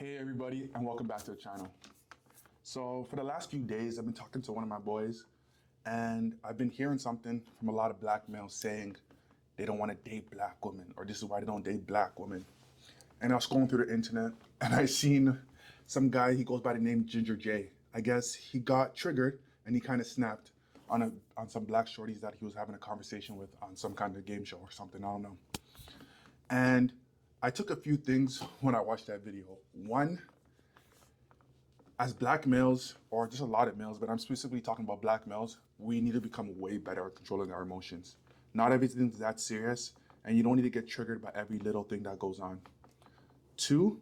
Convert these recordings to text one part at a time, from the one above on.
Hey everybody, and welcome back to the channel. So for the last few days, I've been talking to one of my boys, and I've been hearing something from a lot of black males saying they don't want to date black women, or this is why they don't date black women. And I was scrolling through the internet, and I seen some guy, he goes by the name Ginger J. I guess he got triggered, and he kind of snapped on some black shorties that he was having a conversation with on some kind of game show or something, I don't know. And I took a few things when I watched that video. One, as black males, or just a lot of males, but I'm specifically talking about black males, we need to become way better at controlling our emotions. Not everything's that serious, and you don't need to get triggered by every little thing that goes on. Two,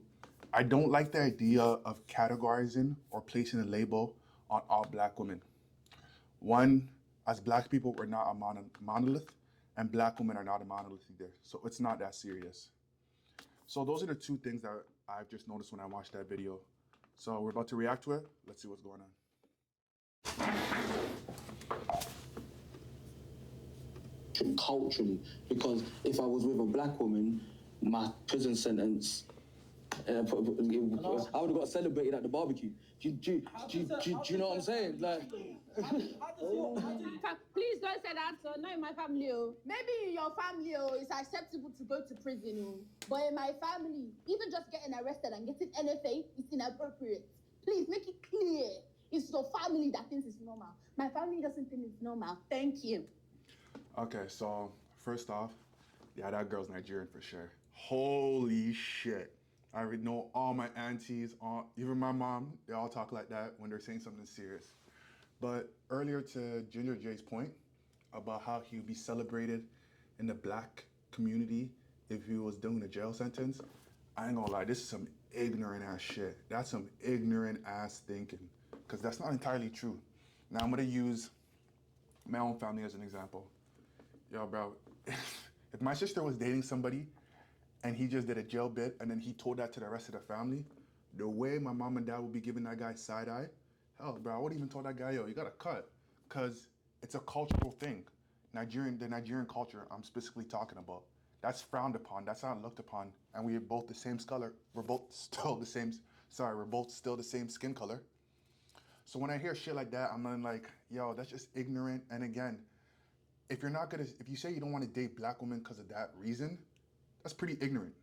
I don't like the idea of categorizing or placing a label on all black women. One, as black people, we're not a monolith, and black women are not a monolith either. So it's not that serious. So those are the two things that I've just noticed when I watched that video. So we're about to react to it. Let's see what's going on. Culturally, because if I was with a black woman, my prison sentence, I would have got celebrated at the barbecue. Do you know what I'm saying? Like, please don't say that. Not in my family. Maybe in your family, it's acceptable to go to prison. But in my family, even just getting arrested and getting NFA is inappropriate. Please make it clear. It's your family that thinks it's normal. My family doesn't think it's normal. Thank you. Okay, so first off, yeah, that girl's Nigerian for sure. Holy shit. I already know all my aunties, even my mom, they all talk like that when they're saying something serious. But earlier to Ginger J's point about how he would be celebrated in the black community if he was doing a jail sentence, I ain't gonna lie, this is some ignorant ass shit. That's some ignorant ass thinking, because that's not entirely true. Now I'm gonna use my own family as an example. Yo, bro, if my sister was dating somebody and he just did a jail bit and then he told that to the rest of the family, the way my mom and dad would be giving that guy side eye, hell, bro, I wouldn't even tell that guy, yo, you gotta cut, because it's a cultural thing. The Nigerian culture I'm specifically talking about, that's frowned upon, that's not looked upon, and we're both the same color, we're both still the same skin color. So when I hear shit like that, I'm like, yo, that's just ignorant. And again, if you say you don't want to date black women because of that reason, that's pretty ignorant.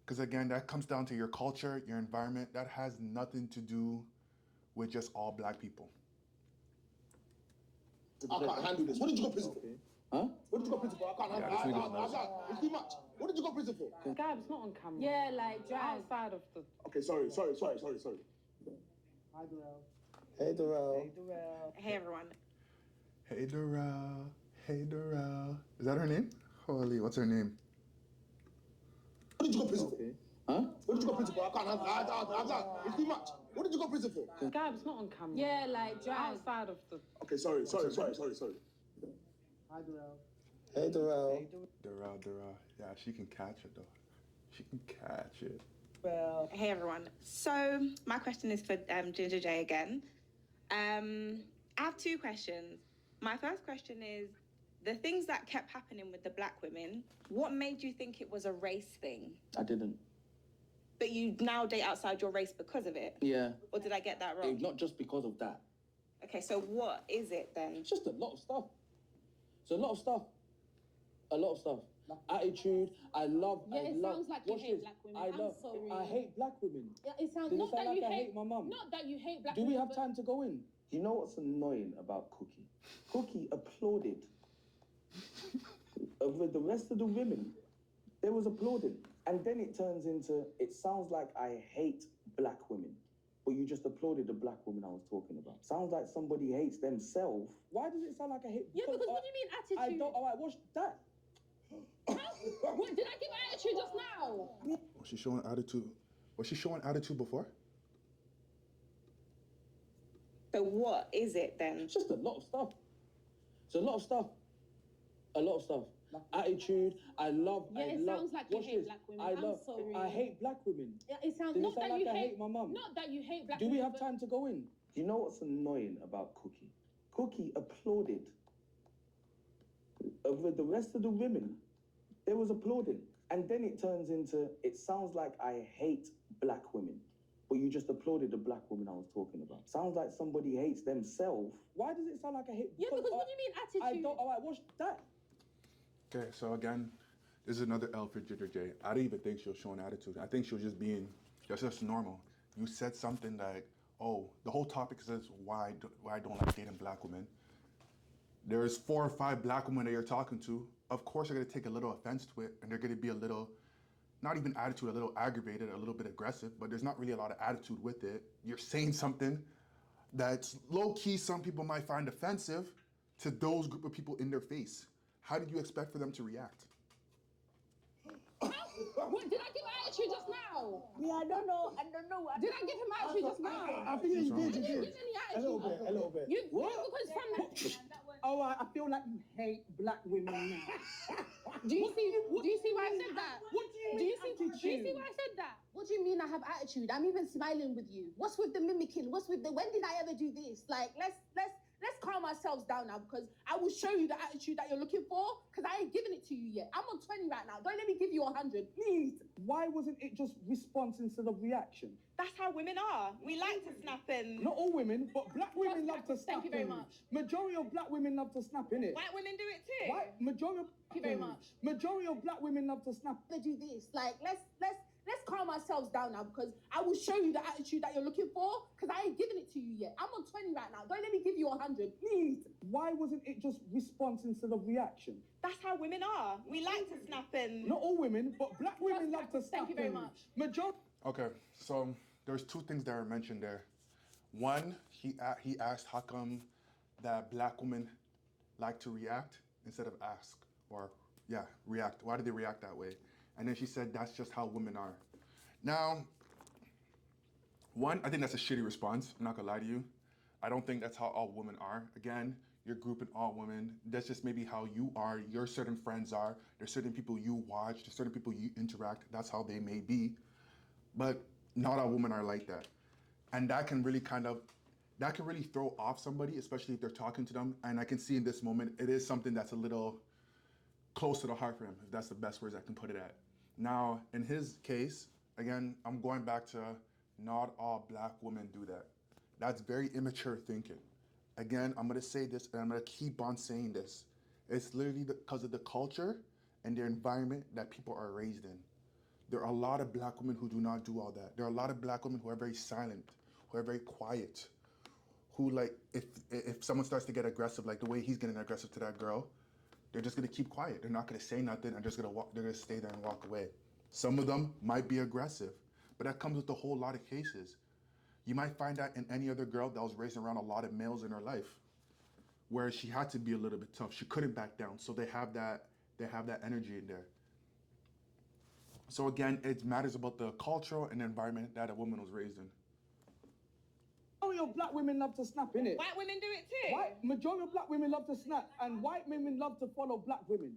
Because again, that comes down to your culture, your environment. That has nothing to do with just all black people. I can't handle this. What did you go to prison for? Huh? What did you go to prison for? I can't handle it. It's too much. What did you go to prison for? Gab's not on camera. Yeah, like outside of the. Okay, sorry. Hi, Darrell. Hey, Darrell. Hey, everyone. Hey, Darrell. Hey, Darrell. Is that her name? Holy, what's her name? What did you go to prison for? Huh? What did you go to prison for? I can't handle it. It's too much. What did you go to prison for? Gab's not on camera. Yeah, like outside of the. Okay, sorry. Hi, Darrell. Hey, Darrell. Darrell. Yeah, she can catch it, though. She can catch it. Well, Hey everyone. So my question is for Ginger J again. I have two questions. My first question is, the things that kept happening with the black women, what made you think it was a race thing? I didn't. But you now date outside your race because of it? Yeah. Or did I get that wrong? Not just because of that. Okay, so what is it then? It's just a lot of stuff. It's a lot of stuff. Attitude. Sounds like you hate black women. I hate black women. Yeah, it sounds Did not it sound that like you I hate. hate my mum? Not that you hate black Do women. we have time to go in? You know what's annoying about Cookie? Cookie applauded. With the rest of the women, they was applauding. And then it turns into, it sounds like I hate black women. But you just applauded the black woman I was talking about. Sounds like somebody hates themselves. Why does it sound like I hate? Yeah, because what do you mean attitude? I don't. All right, what's that? What did I give attitude just now? Was she showing attitude? Was she showing attitude before? So what is it then? It's just a lot of stuff. It's a lot of stuff. Attitude. Sounds like you hate black women. I'm sorry. I hate black women. Yeah, it sounds Did not it sound that like you I hate hate my mum? Not that you hate black Do women. we have time to go in? You know what's annoying about Cookie? Cookie applauded. With the rest of the women, they was applauding. And then it turns into, it sounds like I hate black women. you just applauded the black woman I was talking about. Sounds like somebody hates themselves. Why does it sound like I hate? Yeah, because what do you mean attitude? I don't. All right, what's that? Okay, so again, this is another L for Ginger J. I didn't even think she was showing attitude. I think she was just being just normal. You said something like, oh, the whole topic says why I don't like dating black women. There's 4 or 5 black women that you're talking to. Of course, they're gonna take a little offense to it, and they're gonna be a little, not even attitude, a little aggravated, a little bit aggressive, but there's not really a lot of attitude with it. You're saying something that's low-key, some people might find offensive to those group of people in their face. How did you expect for them to react? What, did I give attitude just now? Yeah, I don't know. Did I give him attitude just now? I think you You did. didn't give any A little attitude. bit. A little bit. You because some. All right, I feel like you hate black women now. Do you see why I said that? What do you mean Do you see why I said that? What do you mean I have attitude? I'm even smiling with you. What's with the mimicking? What's with the when did I ever do this? Like let's calm ourselves down now because I will show you the attitude that you're looking for because I ain't giving it to you yet. I'm on 20 right now. Don't let me give you 100, please. Why wasn't it just response instead of reaction? That's how women are. We like to snap and Not all women, but black women love to snap. Thank you very innit? much. Majority of black women love to snap, innit? white women do it too. White majority. Thank you very much. Majority of black women love to snap. Never do this. Like let's calm ourselves down now because I will show you the attitude that you're looking for because I ain't giving it to you yet. I'm on 20 right now. Don't let me give you 100, please. Why wasn't it just response instead of reaction? That's how women are. We like to snap and Not all women, but black women love to snap. Thank you very innit? much. Majority. Okay, so there's 2 things that were mentioned there. One, he asked how come that black women like to react instead of ask or react. Why do they react that way? And then she said that's just how women are. Now, one, I think that's a shitty response. I'm not gonna lie to you. I don't think that's how all women are. Again, you're grouping all women. That's just maybe how you are. Your certain friends are. There's certain people you watch. There's certain people you interact. That's how they may be. But not all women are like that. And that can really throw off somebody, especially if they're talking to them. And I can see in this moment, it is something that's a little close to the heart for him, if that's the best words I can put it at. Now, in his case, again, I'm going back to not all black women do that. That's very immature thinking. Again, I'm gonna say this and I'm gonna keep on saying this. It's literally because of the culture and their environment that people are raised in. There are a lot of black women who do not do all that. There are a lot of black women who are very silent, who are very quiet, who like, if someone starts to get aggressive, like the way he's getting aggressive to that girl, they're just gonna keep quiet. They're not gonna say nothing and they're gonna stay there and walk away. Some of them might be aggressive, but that comes with a whole lot of cases. You might find that in any other girl that was raised around a lot of males in her life, where she had to be a little bit tough. She couldn't back down, so they have that energy in there. So again, it matters about the cultural and environment that a woman was raised in. Majority of black women love to snap, innit? white women do it too. Majority of black women love to snap, and white women love to follow black women.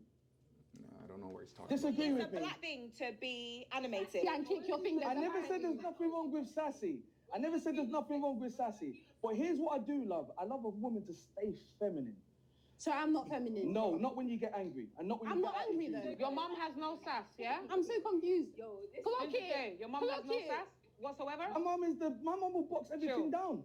I don't know where he's talking Disagree It's with a me. black thing to be animated. Yeah, and kick your fingers. I never said there's nothing wrong with sassy. I never said there's nothing wrong with sassy. But here's what I do love. I love a woman to stay feminine. So I'm not feminine. No, not when you get angry, and not when I'm you not get angry attitude. though. Your mom has no sass, yeah? I'm so confused. Clock Ginger it. J, your mom has no Clock it. sass whatsoever? My mom will box everything Sure. down.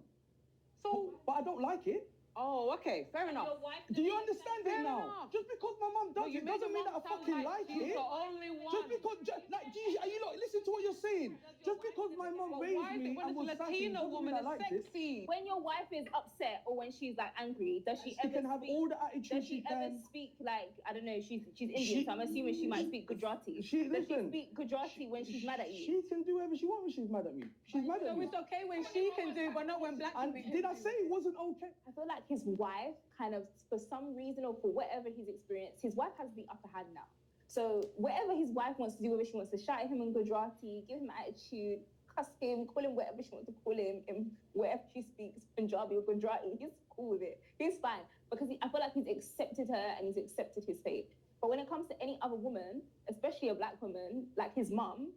So, But I don't like it. oh, okay, fair enough. Do you understand Fair it now? enough. Just because my mom But does you it made doesn't your mean that I mom sound fucking like like she's it. the only one. Just because, are you not listen to what you're saying? Just because my mom But raised why is me it when and it's was a sassy Latina doesn't woman mean I is liked it. sexy? When your wife is upset or when she's like angry, does she She ever can have speak? all the attitude Does she she ever can. speak like I don't know? She's Indian, She- so I'm assuming she might speak Gujarati. She- Does listen, she speak Gujarati when she's mad at you? She can do whatever she wants when she's mad at me. She's mad at So me. it's okay when she can do, but not when black And women did can I do. say it wasn't okay? I feel like his wife kind of, for some reason or for whatever he's experienced, his wife has the upper hand now. So whatever his wife wants to do, whether she wants to shout at him in Gujarati, give him attitude, cuss him, call him whatever she wants to call him, in wherever she speaks, Punjabi or Gujarati, he's cool with it. He's fine because I feel like he's accepted her and he's accepted his fate. But when it comes to any other woman, especially a black woman, like his mum,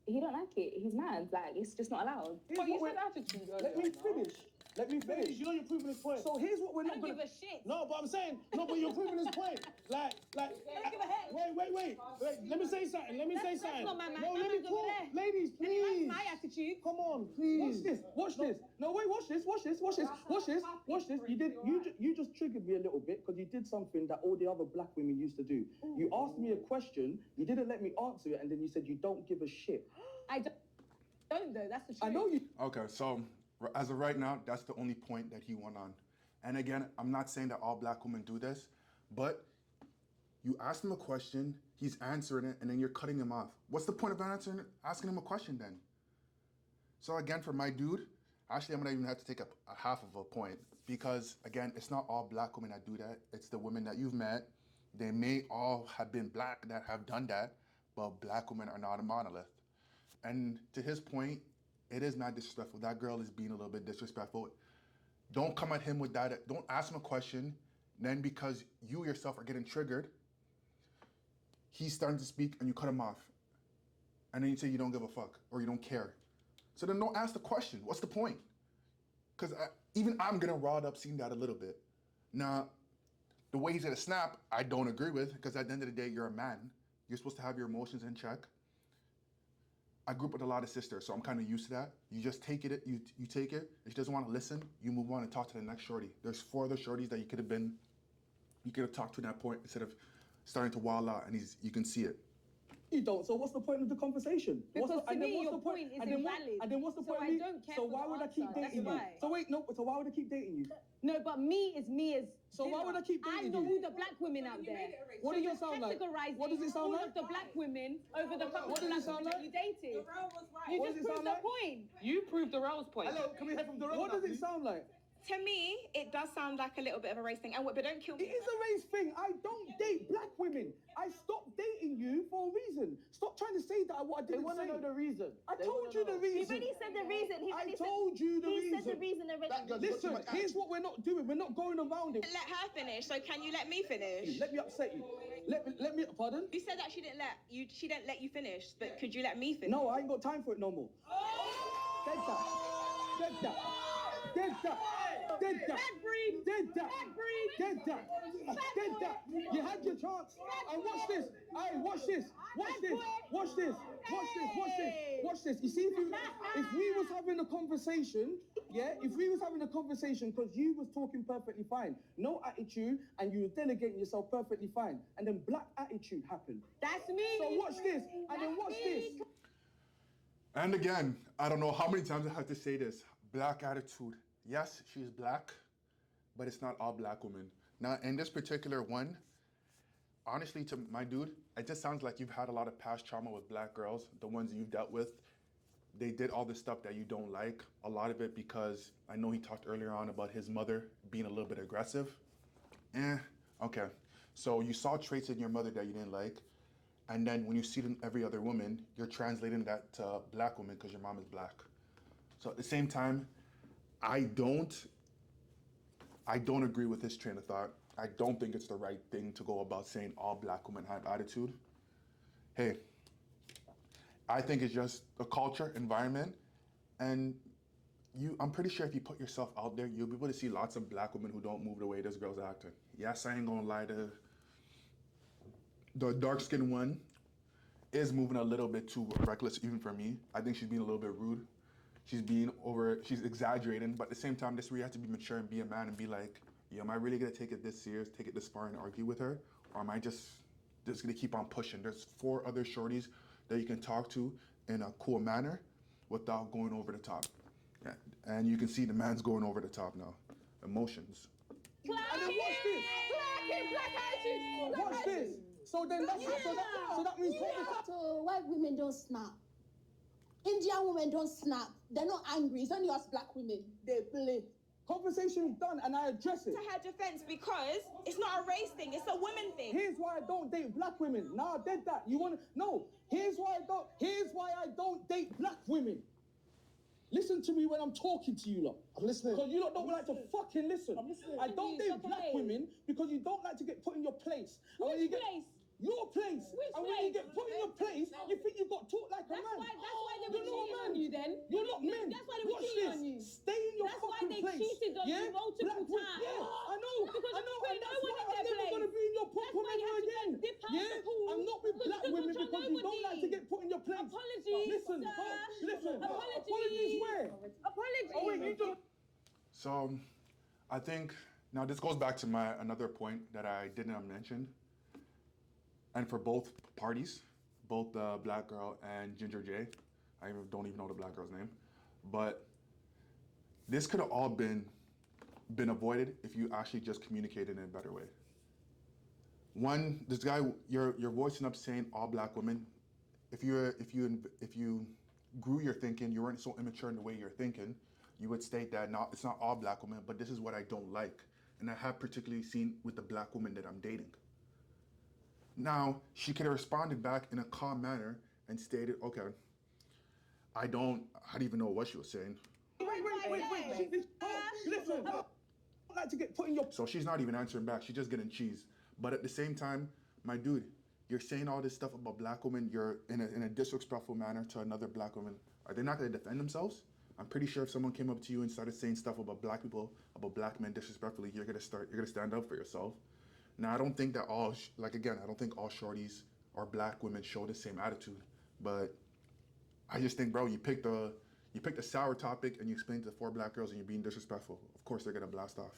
he don't like it. He's mad. Like, it's just not allowed. But you Here's what said attitude Let earlier, me no? finish. Let me finish. You know you're proving his point. So here's what we're I not don't gonna. give a shit. No, but I'm saying, no, but you're proving his point. Like, don't give a heck. wait. Let me say something. That's not my man. No, My let me man's over talk. there. Ladies, And he likes please. my attitude. cheeks. Come on, please. Watch this. No, wait, watch this. You just triggered me a little bit because you did something that all the other black women used to do. You asked me a question, you didn't let me answer it, and then you said you don't give a shit. I don't though. That's the truth. I know you. Okay, so as of right now, that's the only point that he went on. And again, I'm not saying that all black women do this, but you asked him a question, he's answering it, and then you're cutting him off. What's the point of asking him a question then? So again, for my dude, actually, I'm gonna even have to take a half of a point because again, it's not all black women that do that. It's the women that you've met. They may all have been black that have done that, but black women are not a monolith. And to his point, it is not disrespectful. That girl is being a little bit disrespectful. Don't come at him with that. Don't ask him a question. Then because you yourself are getting triggered, he's starting to speak and you cut him off. And then you say you don't give a fuck or you don't care. So then don't ask the question. What's the point? Because even I'm getting riled up seeing that a little bit. Now, the way he's gonna snap, I don't agree with because at the end of the day, you're a man. You're supposed to have your emotions in check. I grew up with a lot of sisters, so I'm kind of used to that. You just take it, you take it. If she doesn't want to listen, you move on and talk to the next shorty. There's 4 other shorties that you could have talked to at that point instead of starting to wild out, and you can see it. You don't. So what's the point of the conversation? Because to me, your point is invalid. And then what's the So point? I don't care So for why the would I keep answer, dating that's you? why. So wait, no. So why would I keep dating you? No, but me is So why would I keep I dating know you? who the black women out there. What so does you're it sound like? categorizing What does it sound all like? of the black women over the couple What of does it black sound women that like? you dated. You What just does it proved sound the like? point. You proved the Rose point. Hello, can we hear from Dorota? What does it sound like? To me, it does sound like a little bit of a race thing. But don't kill me. It is a race thing. I don't date black women. I stopped dating you for a reason. Stop trying to say that what I They didn't want say. to know the reason. I They told wanna you the know. reason. He already said the reason. I told you the reason. He said the reason already. That girl's got too Listen, much here's action. what we're not doing. We're not going around it. Let her finish. So can you let me finish? Let me upset you. Let me. Pardon? You said that she didn't let you finish, but could you let me finish? No, I ain't got time for it no more. Dead that. Dead that. Dead that. Dead that. Dead that. Dead that. Dead that. You had your chance. And watch this. Hey, watch this. Watch this. Watch this. Watch this. Watch this. Watch this. You see, if we was having a conversation, yeah, if we was having a conversation because you was talking perfectly fine, no attitude, and you were delegating yourself perfectly fine, and then black attitude happened. That's me. So watch this, and then watch this. And again, I don't know how many times I have to say this. Black attitude. Yes, she's black, but it's not all black women. Now, in this particular one, honestly, to my dude, it just sounds like you've had a lot of past trauma with black girls, the ones that you've dealt with. They did all the stuff that you don't like. A lot of it because I know he talked earlier on about his mother being a little bit aggressive. Okay. So you saw traits in your mother that you didn't like. And then when you see it in every other woman, you're translating that to black women because your mom is black. So at the same time, I don't agree with this train of thought. I don't think it's the right thing to go about saying all black women have attitude. Hey, I think it's just a culture, environment, and I'm pretty sure if you put yourself out there, you'll be able to see lots of black women who don't move the way this girl's acting. Yes, I ain't gonna lie, the dark-skinned one is moving a little bit too reckless even for me. I think she's being a little bit rude. She's exaggerating, but at the same time, this is where you have to be mature and be a man and be like, yo, am I really gonna take it this serious, take it this far and argue with her? Or am I just gonna keep on pushing? There's 4 other shorties that you can talk to in a cool manner without going over the top. Yeah. And you can see the man's going over the top now. Emotions. And then watch this. Watch this. So then that means So white women don't snap. Indian women don't snap. They're not angry. It's only us black women. They play. conversation is done and I address it. To her defense, because it's not a race thing, it's a women thing. Here's why I don't date black women. Nah, I did that. You wanna no, here's why I don't date black women. Listen to me when I'm talking to you lot. I'm listening. Because you lot don't like to fucking listen. I'm listening. I don't date black women because you don't like to get put in your place. And when you Which get- place? Your place. Which and when you place? get put in your place, you think you got taught like a That's man. why they were You're not a cheating man. on you then. You're not men. That's why they were Watch cheating this. on you. Stay in your That's why fucking they place. cheated on you yeah? multiple Black women- times. Yeah, I know. Because I know. you And put that's no one why in I'm their never place. going to be in your That's why you have to again. dip out Yeah? I'm not with black women because you don't like to get put in your place. Apologies, Listen, sir. listen. Apologies. Apologies where? Apologies. Oh wait, you just. So, I think now this goes back to my another point that I didn't mention, and for both parties, both the black girl and Ginger J, don't even know the black girl's name, but this could have all been avoided if you actually just communicated in a better way. One, this guy, you're voicing up saying all black women. If you grew your thinking, you weren't so immature in the way you're thinking, you would state that it's not all black women, but this is what I don't like, and I have particularly seen with the black woman that I'm dating. Now she could have responded back in a calm manner and stated, okay, I don't even know what she was saying. Wait. Listen. I don't like to get put in your. So she's not even answering back. She's just getting cheese. But at the same time, my dude, you're saying all this stuff about black women. You're in a disrespectful manner to another black woman. Are they not going to defend themselves? I'm pretty sure if someone came up to you and started saying stuff about black people, about black men disrespectfully, you're gonna stand up for yourself. Now I don't think that I don't think all shorties or black women show the same attitude. But I just think, bro, you picked a sour topic and you explained to 4 black girls and you're being disrespectful. Of course they're gonna blast off.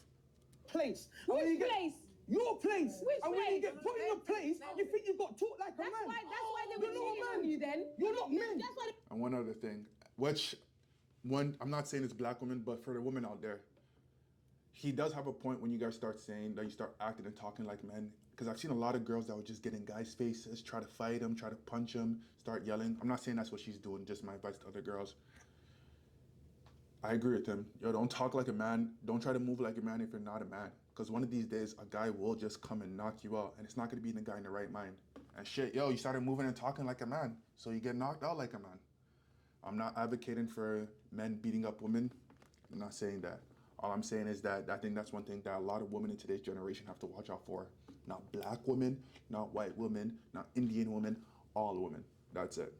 Place. Which place? Your place. Which and when you place? get put in your place, you think you got taught like a man. That's why they were You're not cheating a on man. you then. You're not men. That's why. And one other thing, I'm not saying it's black women, but for the women out there, he does have a point when you guys start saying that you start acting and talking like men. Because I've seen a lot of girls that would just get in guys' faces, try to fight them, try to punch them, start yelling. I'm not saying that's what she's doing, just my advice to other girls. I agree with him. Yo, don't talk like a man. Don't try to move like a man if you're not a man. Because one of these days, a guy will just come and knock you out. And it's not going to be the guy in the right mind. And shit, yo, you started moving and talking like a man. So you get knocked out like a man. I'm not advocating for men beating up women. I'm not saying that. All I'm saying is that I think that's one thing that a lot of women in today's generation have to watch out for. Not black women, not white women, not Indian women, all women. That's it.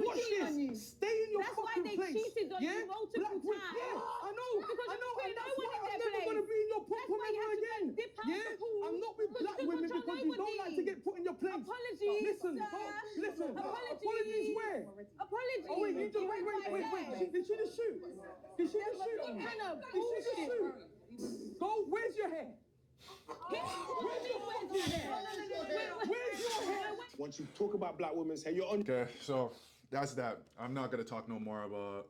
What shit? Stay in your That's why fucking they place. cheated on you multiple Black women- times. Yeah, I know, Because and you put that's no one why in I'm their never place. gonna be in your That's why you have to again. dip out Yeah, the pool. I'm not with Because black you women control because you don't like to nobody. get put in your place. Apologies, Listen, sir. listen. Apologies where? Apologies. Oh wait, you just wait. Did she just shoot? Did she just shoot? What kind of Did she just bullshit? shoot? Go. Where's your hair? Where's your fucking hair? Where's your hair? Once you talk about black women's hair, you're on. Okay, so that's that. I'm not gonna talk no more about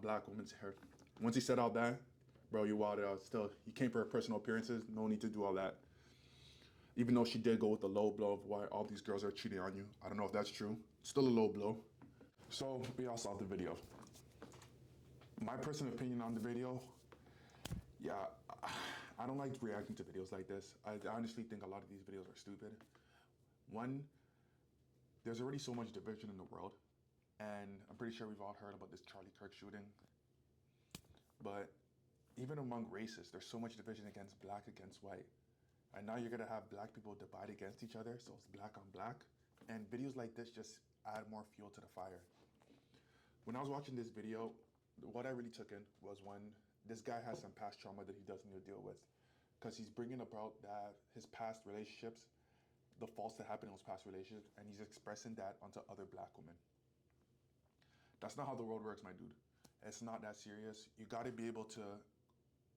black women's hair. Once he said all that, bro, you wilded out. Still, you came for her personal appearances. No need to do all that. Even though she did go with the low blow of why all these girls are cheating on you. I don't know if that's true. Still a low blow. So we all saw the video. My personal opinion on the video, yeah, I don't like reacting to videos like this. I honestly think a lot of these videos are stupid. One, there's already so much division in the world, and I'm pretty sure we've all heard about this Charlie Kirk shooting. But even among races, there's so much division against black against white. And now you're gonna have black people divide against each other, so it's black on black. And videos like this just add more fuel to the fire. When I was watching this video, what I really took in was when this guy has some past trauma that he doesn't need to deal with. Because he's bringing about that his past relationships, the faults that happened in those past relationships, and he's expressing that onto other black women. That's not how the world works, my dude. It's not that serious. You gotta be able to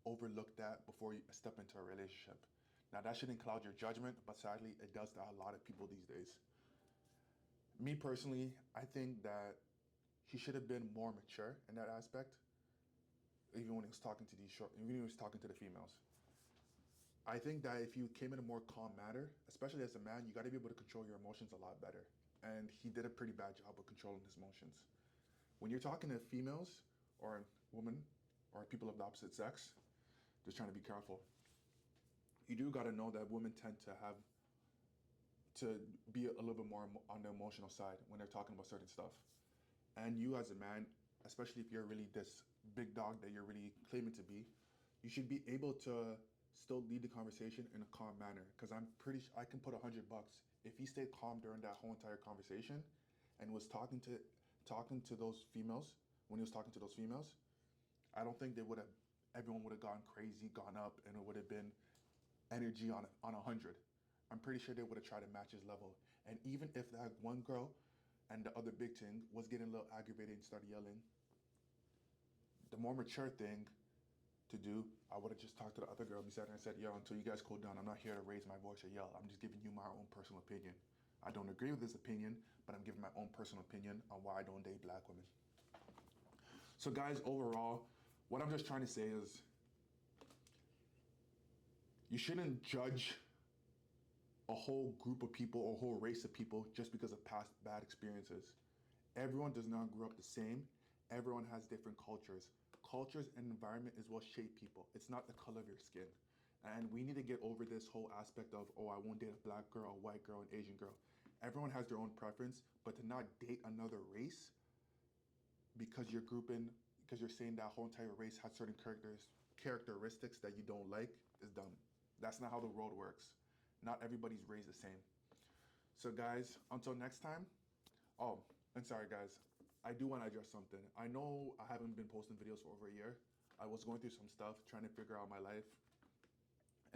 overlook that before you step into a relationship. Now that shouldn't cloud your judgment, but sadly it does to a lot of people these days. Me personally, I think that he should have been more mature in that aspect, even when he was talking to the females. I think that if you came in a more calm manner, especially as a man, you gotta be able to control your emotions a lot better. And he did a pretty bad job of controlling his emotions. When you're talking to females or women or people of the opposite sex, just trying to be careful. You do gotta know that women tend to be a little bit more on the emotional side when they're talking about certain stuff. And you as a man, especially if you're really this big dog that you're really claiming to be, you should be able to still lead the conversation in a calm manner. Because I'm pretty sure I can put $100 if he stayed calm during that whole entire conversation and was talking to those females. When he was talking to those females, I don't think everyone would have gone crazy, gone up, and it would have been energy on 100. I'm pretty sure they would have tried to match his level. And even if that one girl and the other big thing was getting a little aggravated and started yelling, the more mature thing to do, I would have just talked to the other girl beside her and said, yo, until you guys cool down, I'm not here to raise my voice or yell. I'm just giving you my own personal opinion. I don't agree with this opinion, but I'm giving my own personal opinion on why I don't date black women. So guys, overall, what I'm just trying to say is you shouldn't judge a whole group of people or a whole race of people just because of past bad experiences. Everyone does not grow up the same. Everyone has different cultures. Cultures and environment is what shape people. It's not the color of your skin. And we need to get over this whole aspect of, oh, I won't date a black girl, a white girl, an Asian girl. Everyone has their own preference, but to not date another race because you're saying that whole entire race has certain characteristics that you don't like is dumb. That's not how the world works. Not everybody's raised the same. So guys, until next time. Oh, and sorry guys, I do want to address something. I know I haven't been posting videos for over a year. I was going through some stuff, trying to figure out my life,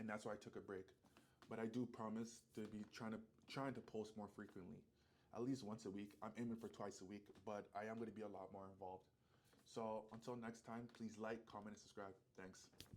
and that's why I took a break. But I do promise to be trying to post more frequently, at least once a week. I'm aiming for twice a week, but I am going to be a lot more involved. So until next time, please like, comment, and subscribe. Thanks.